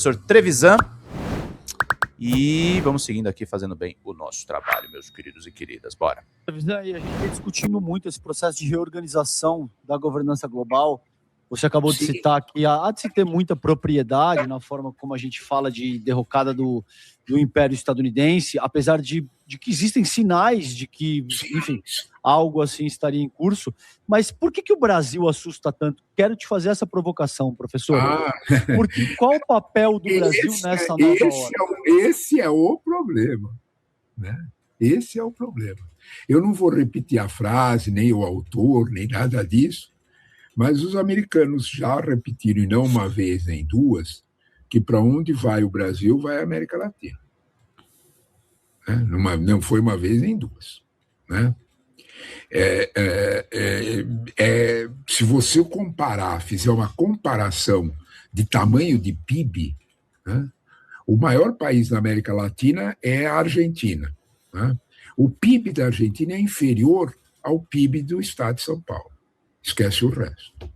professor Trevisan. E vamos seguindo aqui, fazendo bem o nosso trabalho, meus queridos e queridas. Bora. Trevisan, e a gente vem discutindo muito esse processo de reorganização da governança global. Você acabou de citar que há de se ter muita propriedade na forma como a gente fala de derrocada do Império Estadunidense, apesar de que existem sinais de que, enfim, algo assim estaria em curso. Mas por que o Brasil assusta tanto? Quero te fazer essa provocação, professor. Porque qual o papel do Brasil nessa nova ordem? Esse é o problema, né? Esse é o problema. Eu não vou repetir a frase, nem o autor, nem nada disso, mas os americanos já repetiram, e não uma vez nem duas, que para onde vai o Brasil, vai a América Latina. Não foi uma vez nem duas. Né? Se você fizer uma comparação de tamanho de PIB, né? O maior país da América Latina é a Argentina. Né? O PIB da Argentina é inferior ao PIB do estado de São Paulo. Esquece o resto.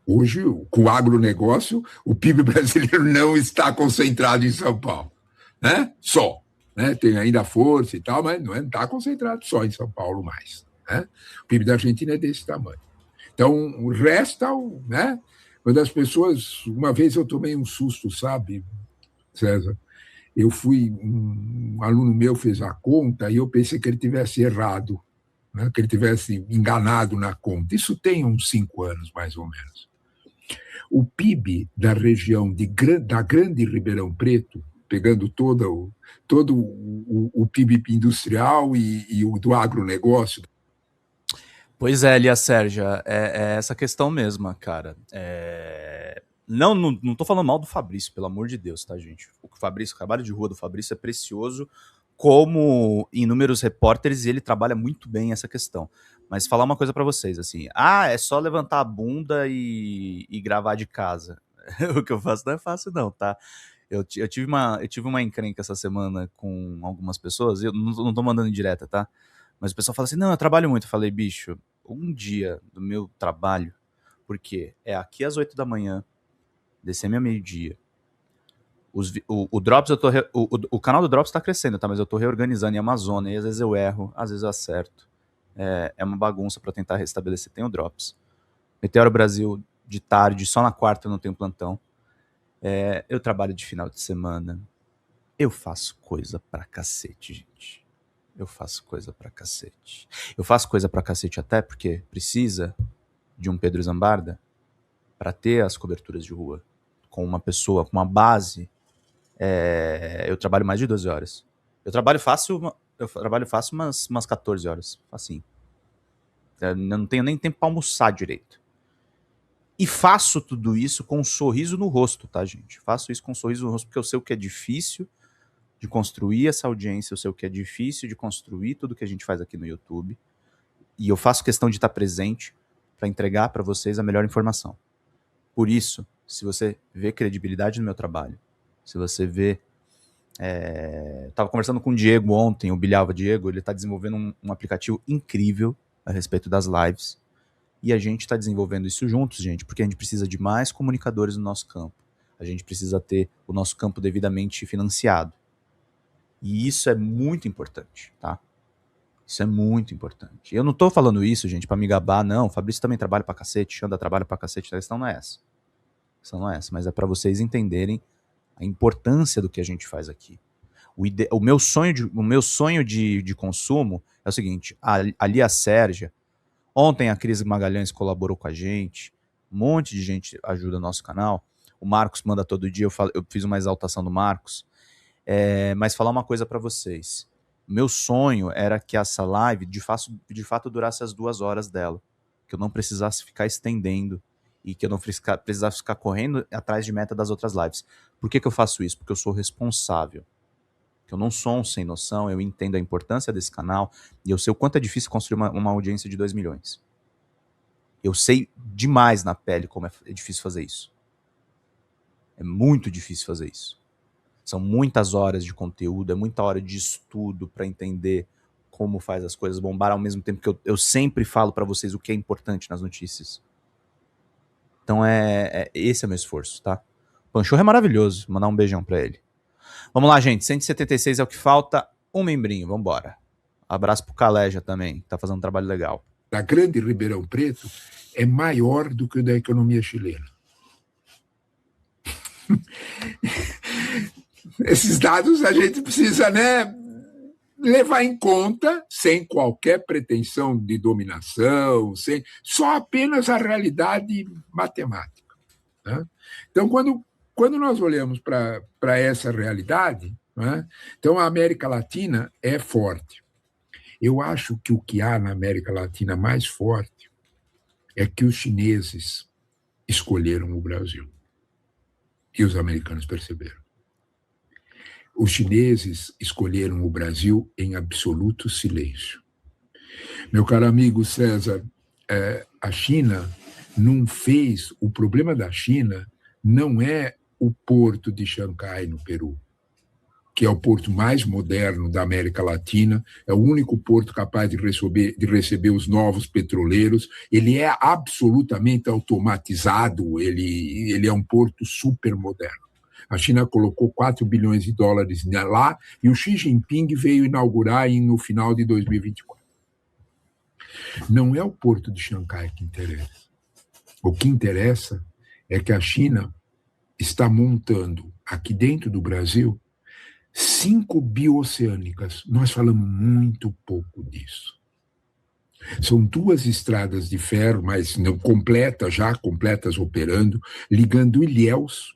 Hoje, com o agronegócio, o PIB brasileiro não está concentrado em São Paulo. Né? Só. Né? Tem ainda força e tal, mas não está concentrado só em São Paulo mais. Né? O PIB da Argentina é desse tamanho. Então, resta, né? Quando as pessoas... Uma vez eu tomei um susto, sabe, César? Um aluno meu fez a conta e eu pensei que ele tivesse errado, né? Que ele tivesse enganado na conta. Isso tem uns 5 anos, mais ou menos. O PIB da região da Grande Ribeirão Preto, pegando todo o PIB industrial e o do agronegócio. Pois é, Lia Sérgia, é essa questão mesma, cara. Não tô falando mal do Fabrício, pelo amor de Deus, tá, gente? O trabalho de rua do Fabrício é precioso, como inúmeros repórteres, e ele trabalha muito bem essa questão. Mas falar uma coisa pra vocês, assim, é só levantar a bunda e gravar de casa. O que eu faço não é fácil não, tá? Eu tive uma encrenca essa semana com algumas pessoas, eu não tô mandando indireta, tá? Mas o pessoal fala assim, não, eu trabalho muito. Eu falei, bicho, um dia do meu trabalho, porque é aqui às 8 da manhã, descer a meio-dia. O Drops, o canal do Drops tá crescendo, tá? Mas eu tô reorganizando em Amazônia, e às vezes eu erro, às vezes eu acerto. É uma bagunça pra tentar restabelecer. Tem o Drops. Meteoro Brasil, de tarde, só na quarta eu não tenho plantão. Eu trabalho de final de semana. Eu faço coisa pra cacete, gente. Eu faço coisa pra cacete. Eu faço coisa pra cacete até porque precisa de um Pedro Zambarda pra ter as coberturas de rua. Com uma pessoa, com uma base, eu trabalho mais de 12 horas. Eu trabalho fácil umas 14 horas. Assim. Eu não tenho nem tempo pra almoçar direito. E faço tudo isso com um sorriso no rosto, tá, gente? Faço isso com um sorriso no rosto porque eu sei o que é difícil de construir essa audiência, eu sei o que é difícil de construir tudo que a gente faz aqui no YouTube. E eu faço questão de estar presente para entregar para vocês a melhor informação. Por isso, se você vê credibilidade no meu trabalho, se você vê... Estava conversando com o Diego ontem, o Bilhava Diego, ele está desenvolvendo um aplicativo incrível a respeito das lives. E a gente está desenvolvendo isso juntos, gente, porque a gente precisa de mais comunicadores no nosso campo. A gente precisa ter o nosso campo devidamente financiado. E isso é muito importante, tá? Isso é muito importante. Eu não tô falando isso, gente, pra me gabar, não. O Fabrício também trabalha pra cacete, Xanda trabalha pra cacete. A questão não é essa. A questão não é essa, mas é pra vocês entenderem a importância do que a gente faz aqui. O meu sonho de consumo é o seguinte, ali a Sérgia, ontem a Cris Magalhães colaborou com a gente, um monte de gente ajuda o nosso canal, o Marcos manda todo dia, eu fiz uma exaltação do Marcos. Mas falar uma coisa pra vocês. Meu sonho era que essa live de fato durasse as 2 horas dela. Que eu não precisasse ficar estendendo e que eu não precisasse ficar correndo atrás de meta das outras lives. Por que eu faço isso? Porque eu sou responsável. Que eu não sou um sem noção, eu entendo a importância desse canal e eu sei o quanto é difícil construir uma audiência de 2 milhões. Eu sei demais na pele como é difícil fazer isso. É muito difícil fazer isso. São muitas horas de conteúdo, é muita hora de estudo para entender como faz as coisas bombar, ao mesmo tempo que eu sempre falo para vocês o que é importante nas notícias. Então esse é o meu esforço, tá? Panchorra é maravilhoso. Mandar um beijão pra ele. Vamos lá, gente. 176 é o que falta. Um membrinho. Vambora. Abraço pro Caleja também. Tá fazendo um trabalho legal. Da grande Ribeirão Preto é maior do que o da economia chilena. Esses dados a gente precisa, né, levar em conta, sem qualquer pretensão de dominação, só apenas a realidade matemática. Né? Então, quando nós olhamos para essa realidade, né, então a América Latina é forte. Eu acho que o que há na América Latina mais forte é que os chineses escolheram o Brasil. E os americanos perceberam. Os chineses escolheram o Brasil em absoluto silêncio. Meu caro amigo César, a China não fez... O problema da China não é o porto de Xangai, no Peru, que é o porto mais moderno da América Latina, é o único porto capaz de receber os novos petroleiros, ele é absolutamente automatizado, ele é um porto super moderno. A China colocou 4 bilhões de dólares lá e o Xi Jinping veio inaugurar no final de 2024. Não é o porto de Xangai que interessa. O que interessa é que a China está montando aqui dentro do Brasil 5 bioceânicas. Nós falamos muito pouco disso. São 2 estradas de ferro, mas não completas operando, ligando Ilhéus,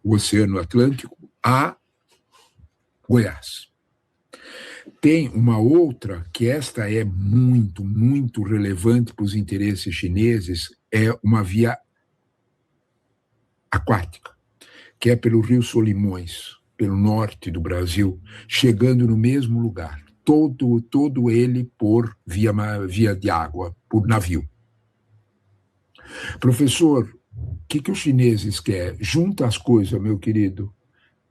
o Oceano Atlântico, a Goiás. Tem uma outra, que esta é muito, muito relevante para os interesses chineses, é uma via aquática, que é pelo Rio Solimões, pelo norte do Brasil, chegando no mesmo lugar, todo ele por via de água, por navio. Professor, o que os chineses querem? Junta as coisas, meu querido.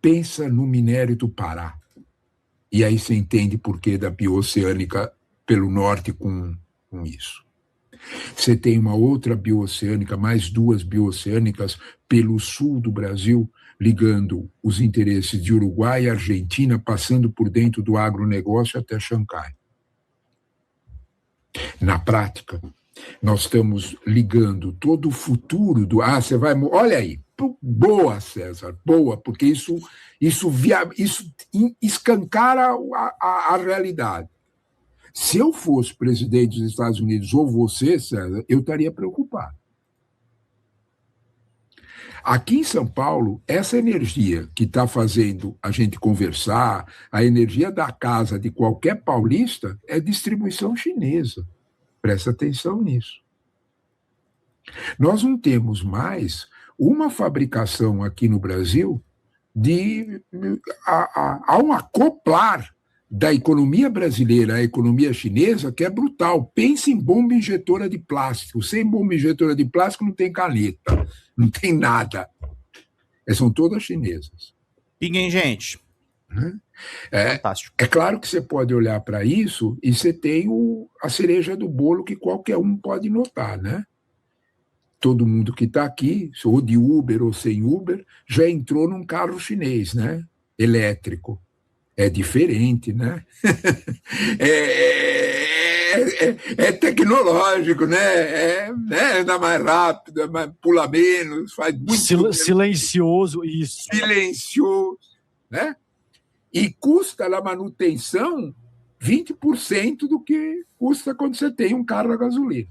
Pensa no minério do Pará. E aí você entende por que da bioceânica pelo norte com isso. Você tem uma outra bioceânica, mais 2 bioceânicas pelo sul do Brasil, ligando os interesses de Uruguai e Argentina, passando por dentro do agronegócio até Xangai. Na prática, nós estamos ligando todo o futuro do... você vai... Olha aí, boa, César, boa, porque isso escancara a realidade. Se eu fosse presidente dos Estados Unidos ou você, César, eu estaria preocupado. Aqui em São Paulo, essa energia que está fazendo a gente conversar, a energia da casa de qualquer paulista, é distribuição chinesa. Presta atenção nisso. Nós não temos mais uma fabricação aqui no Brasil há um acoplar da economia brasileira à economia chinesa que é brutal. Pense em bomba injetora de plástico. Sem bomba injetora de plástico não tem caneta, não tem nada. São todas chinesas. Pinguem, gente. Fantástico. É claro que você pode olhar para isso e você tem a cereja do bolo que qualquer um pode notar, né? Todo mundo que está aqui, ou de Uber ou sem Uber, já entrou num carro chinês, né? Elétrico. É diferente, né? É tecnológico, né? Anda mais rápido, pula menos, faz muito... Silencioso, isso. Silencioso, né? E custa a manutenção 20% do que custa quando você tem um carro a gasolina.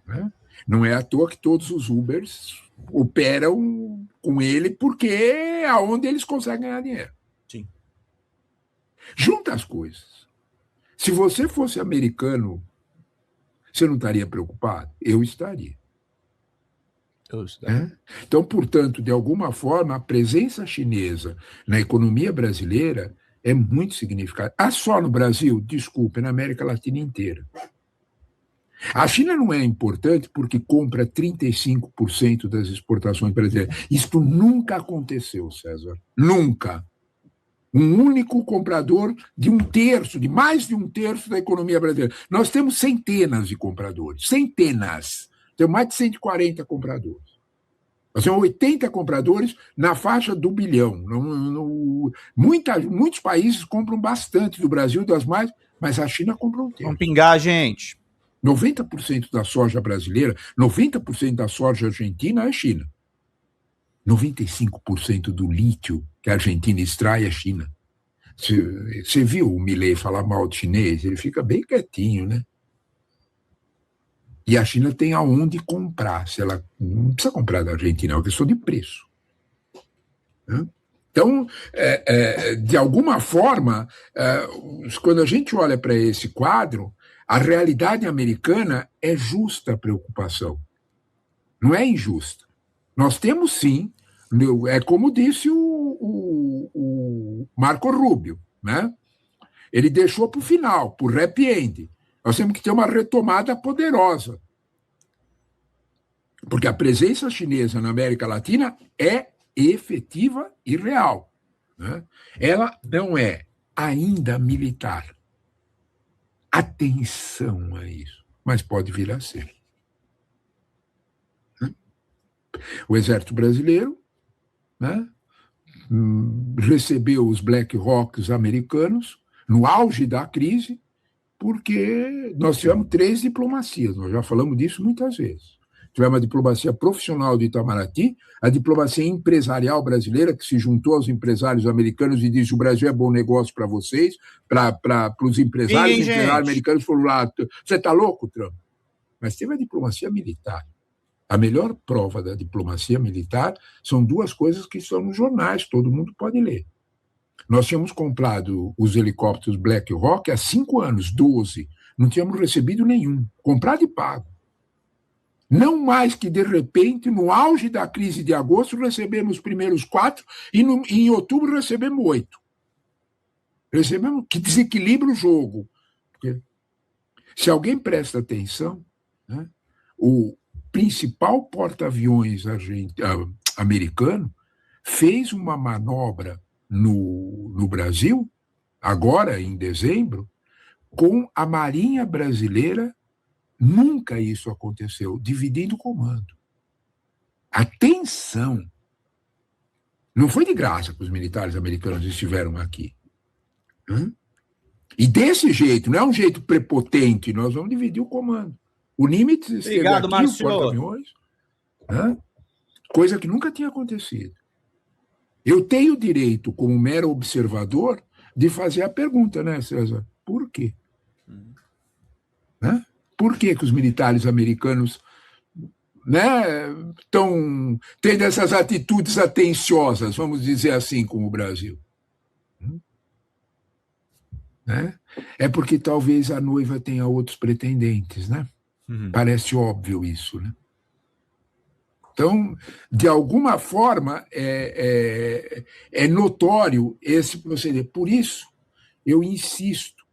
Né? Não é à toa que todos os Ubers operam com ele, porque é onde eles conseguem ganhar dinheiro. Sim. Junta as coisas. Se você fosse americano, você não estaria preocupado? Eu estaria. Então, portanto, de alguma forma, a presença chinesa na economia brasileira é muito significativa. Só no Brasil? Desculpe, na América Latina inteira. A China não é importante porque compra 35% das exportações brasileiras. Isso nunca aconteceu, César. Nunca. Um único comprador de mais de um terço da economia brasileira. Nós temos centenas de compradores. Centenas. Temos mais de 140 compradores. Nós temos 80 compradores na faixa do bilhão. Muitos países compram bastante do Brasil, das mais, mas a China compra um terço. Vamos pingar, gente. 90% da soja brasileira, 90% da soja argentina é China. 95% do lítio que a Argentina extrai é China. Você viu o Milei falar mal de chinês? Ele fica bem quietinho, né? E a China tem aonde comprar. Se ela não precisa comprar da Argentina, é uma questão de preço. Então, de alguma forma, quando a gente olha para esse quadro, a realidade americana é justa a preocupação. Não é injusta. Nós temos, sim, é como disse o Marco Rubio, né? Ele deixou para o final, para o happy end. Nós temos que ter uma retomada poderosa. Porque a presença chinesa na América Latina é efetiva e real. Né? Ela não é ainda militar. Atenção a isso. Mas pode vir a ser. O Exército Brasileiro, né, recebeu os Black Hawks americanos no auge da crise, porque nós tivemos 3 diplomacias, nós já falamos disso muitas vezes. Tivemos a diplomacia profissional de Itamaraty, a diplomacia empresarial brasileira, que se juntou aos empresários americanos e disse: o Brasil é bom negócio para vocês, para os empresários. Os empresários americanos foram lá: você está louco, Trump? Mas teve a diplomacia militar. A melhor prova da diplomacia militar são 2 coisas que estão nos jornais, todo mundo pode ler. Nós tínhamos comprado os helicópteros Black Hawk há 5 anos, 12. Não tínhamos recebido nenhum. Comprado e pago. Não mais que, de repente, no auge da crise de agosto, recebemos os primeiros 4 e em outubro recebemos 8. Recebemos, que desequilibra o jogo. Porque, se alguém presta atenção, né, o principal porta-aviões americano fez uma manobra no Brasil, agora em dezembro, com a Marinha Brasileira. Nunca isso aconteceu, dividindo o comando. Atenção! Não foi de graça que os militares americanos estiveram aqui. E desse jeito, não é um jeito prepotente, nós vamos dividir o comando. O Nimitz esteve aqui, os porta-aviões, coisa que nunca tinha acontecido. Eu tenho o direito, como mero observador, de fazer a pergunta, né, César? Por quê? Por que os militares americanos, né, estão tendo essas atitudes atenciosas, vamos dizer assim, com o Brasil? Né? É porque talvez a noiva tenha outros pretendentes, né? Parece óbvio isso, né? Então, de alguma forma, é notório esse proceder. Por isso, eu insisto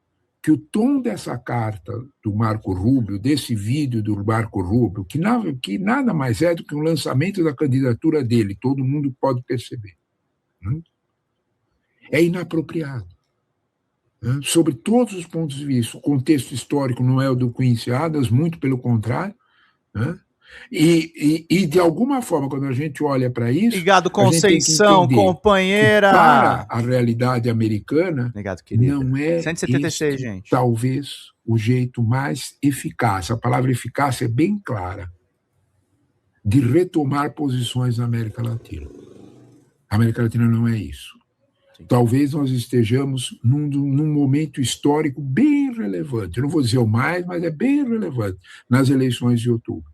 que o tom dessa carta do Marco Rubio, desse vídeo do Marco Rubio, que nada mais é do que um lançamento da candidatura dele, todo mundo pode perceber, né? É inapropriado. Né? Sobre todos os pontos de vista. O contexto histórico não é o do Quincy Adams, muito pelo contrário, né? E, de alguma forma, quando a gente olha para isso... Obrigado, Conceição, companheira! Para a realidade americana, obrigado, não é 176, gente. Talvez o jeito mais eficaz, a palavra eficaz é bem clara, de retomar posições na América Latina. A América Latina não é isso. Sim. Talvez nós estejamos num momento histórico bem relevante, eu não vou dizer o mais, mas é bem relevante, nas eleições de outubro.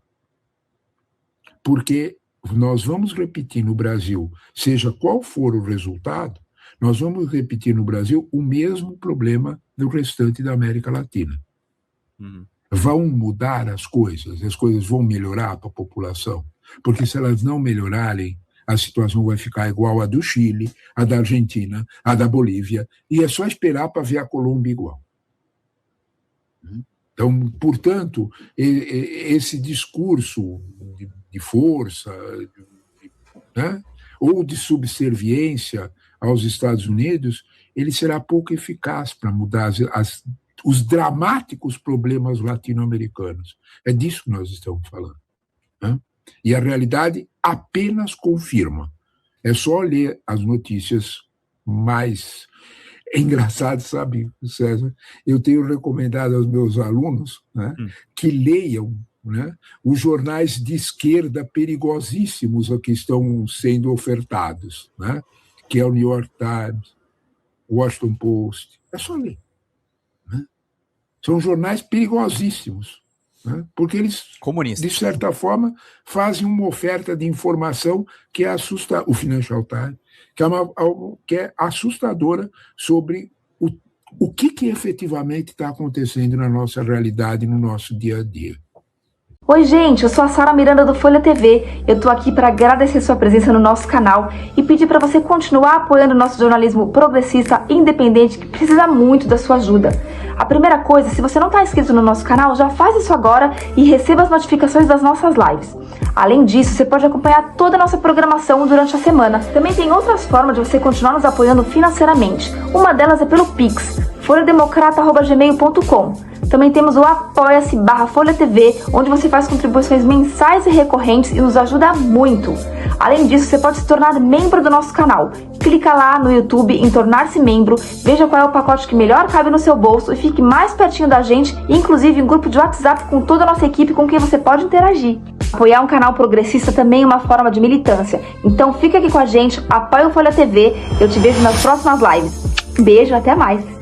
Porque nós vamos repetir no Brasil, seja qual for o resultado, nós vamos repetir no Brasil o mesmo problema do restante da América Latina. Vão mudar as coisas vão melhorar para a população, porque se elas não melhorarem, a situação vai ficar igual à do Chile, à da Argentina, à da Bolívia, e é só esperar para ver a Colômbia igual. Então, portanto, esse discurso de força, né, ou de subserviência aos Estados Unidos, ele será pouco eficaz para mudar os dramáticos problemas latino-americanos. É disso que nós estamos falando. Né? E a realidade apenas confirma. É só ler as notícias mais... É engraçado, sabe, César? Eu tenho recomendado aos meus alunos, né, que leiam, né, os jornais de esquerda perigosíssimos que estão sendo ofertados, né, que é o New York Times, Washington Post. É só ler. Né? São jornais perigosíssimos, né, porque eles, de certa forma, fazem uma oferta de informação que é assustadora. O Financial Times, que é assustadora sobre o que efetivamente está acontecendo na nossa realidade, no nosso dia a dia. Oi gente, eu sou a Sara Miranda do Folha TV. Eu tô aqui para agradecer sua presença no nosso canal e pedir para você continuar apoiando o nosso jornalismo progressista independente, que precisa muito da sua ajuda. A primeira coisa, se você não está inscrito no nosso canal, já faz isso agora e receba as notificações das nossas lives. Além disso, você pode acompanhar toda a nossa programação durante a semana. Também tem outras formas de você continuar nos apoiando financeiramente. Uma delas é pelo Pix, folhademocrata@gmail.com. Também temos o apoia-se/Folha TV, onde você faz contribuições mensais e recorrentes e nos ajuda muito. Além disso, você pode se tornar membro do nosso canal. Clica lá no YouTube em tornar-se membro, veja qual é o pacote que melhor cabe no seu bolso e fique mais pertinho da gente, inclusive em grupo de WhatsApp com toda a nossa equipe com quem você pode interagir. Apoiar um canal progressista também é uma forma de militância. Então fica aqui com a gente, apoia o Folha TV, eu te vejo nas próximas lives. Beijo, até mais!